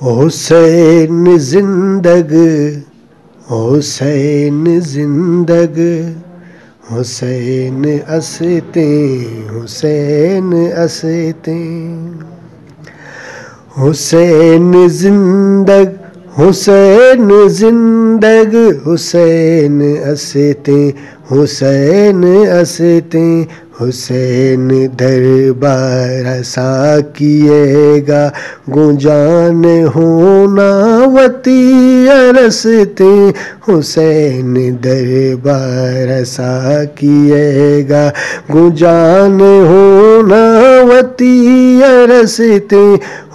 حسین زندگ حسین زندگ حسین استے حسین استے حسین زندگ حسین زندگ حسین استے حسین استے حسین دربار سا کیے گا گنجان ہونا وتی رستے حسین دربار سا کیے گا گنجان ہونا وتی رستے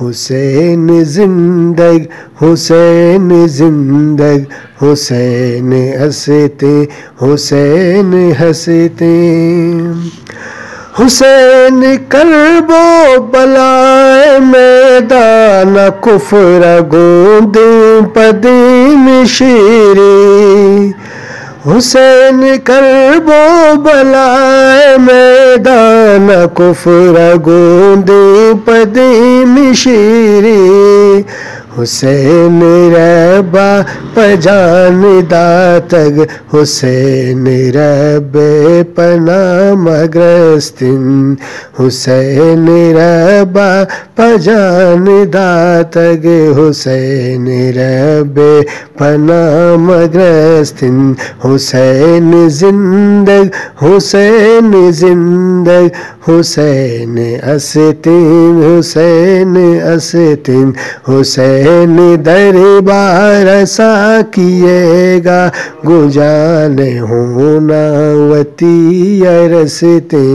حسین زندگ حسین زندگ حسین ہستے حسین ہستے حسین کرب و بلائے میدان کفر گوندیں پدیم شیری حسین کرب و بلائے میدان کفر گوندیں پدیم شیری حسین ربا پجان داتگ حسین رب پناہ مگرستن حسین ربا پجان داتگ حسین رب پناہ مگرستن حسین زندگ حسین زندگ حسین استے حسین استے حسین دربار سا کیے گا گنجان ہونا وتی رستے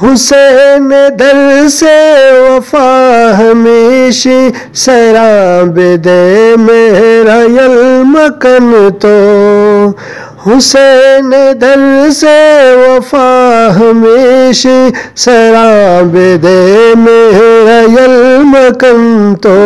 حسین در سے وفا ہمیشہ سراب دے میرا یلمکن تو حسین در سے وفا ہمیشہ سراب دے میرا یلمکن تو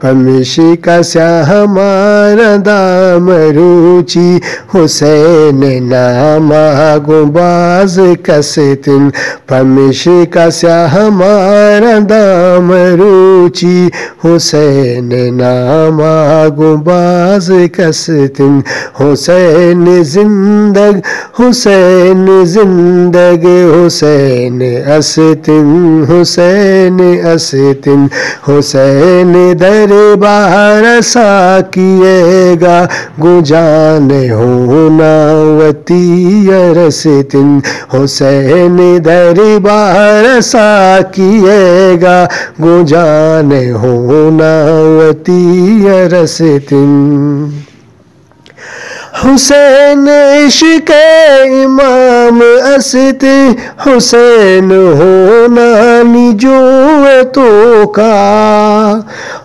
پمیشی کا سیاہ ہمارا دام روچی حسین نامہ گنباز کستن پمیشی کا سیاہ ہمارا دام روچی حسین نامہ گنباز کستن حسین زندگ حسین زندگ حسین استے حسین استے حسین دربار سا کیے گا گنجان ہونا وتی رستے حسین دربار سا کیے گا گنجان ہونا وتی رستے حسین عشق امام استے حسین ہونا نجو تو کا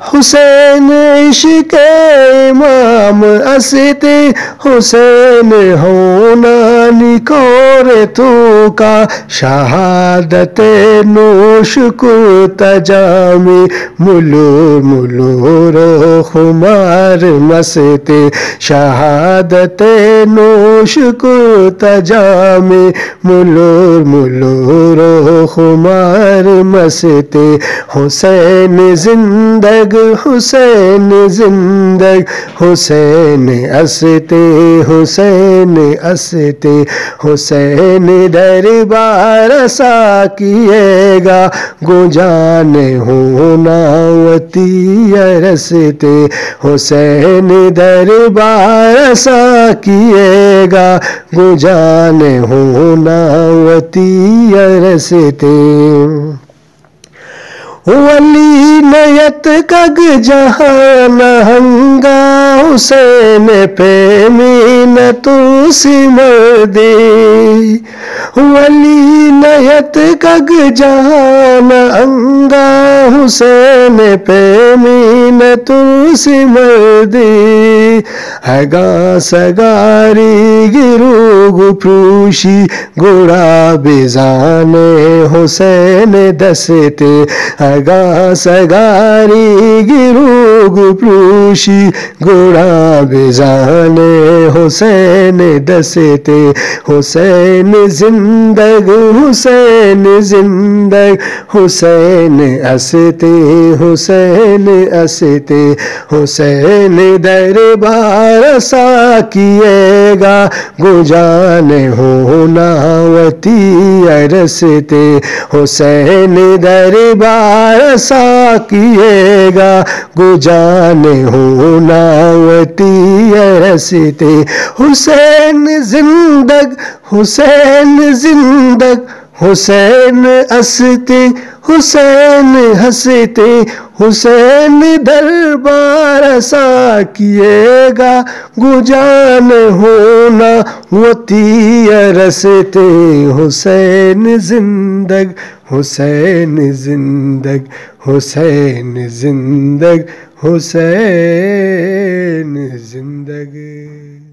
حسین عشق امام استے حسین ہونا نکور تو کا شہادت نوش کو تجامی ملور ملور خمار مستے شہادت نوش کو تجامی ملور ملور خمار مستے حسین زندگ حسین زندگ حسین استے حسین استے حسین دربار سا کیے گا گنجان ہونا وتی رستے حسین دربار سا کیے گا گنجان ہونا وتی رستے ولی نیت کگ جہان ہنگا حسین پہ مینت سمردی ولی نیت کگ جہان ہنگا حسین پہ مینت سمردی اگا سگاری گرو پروشی گوڑا بیزان حسین دستے اگا سگاری گروگ پروشی گوڑا بیزان حسین دستے حسین زندگ حسین زندگ حسین استے حسین استے حسین دربار سا کیے گا گجان ہونا وتی رستے حسین دربار سا کیے گا گجان ہونا وتی رستے حسین زندگ حسین زندگ حسین استے حسین ہستے حسین دربار سا کیے گا گجان ہونا وتی رستے حسین زندگ حسین زندگ حسین زندگ حسین زندگ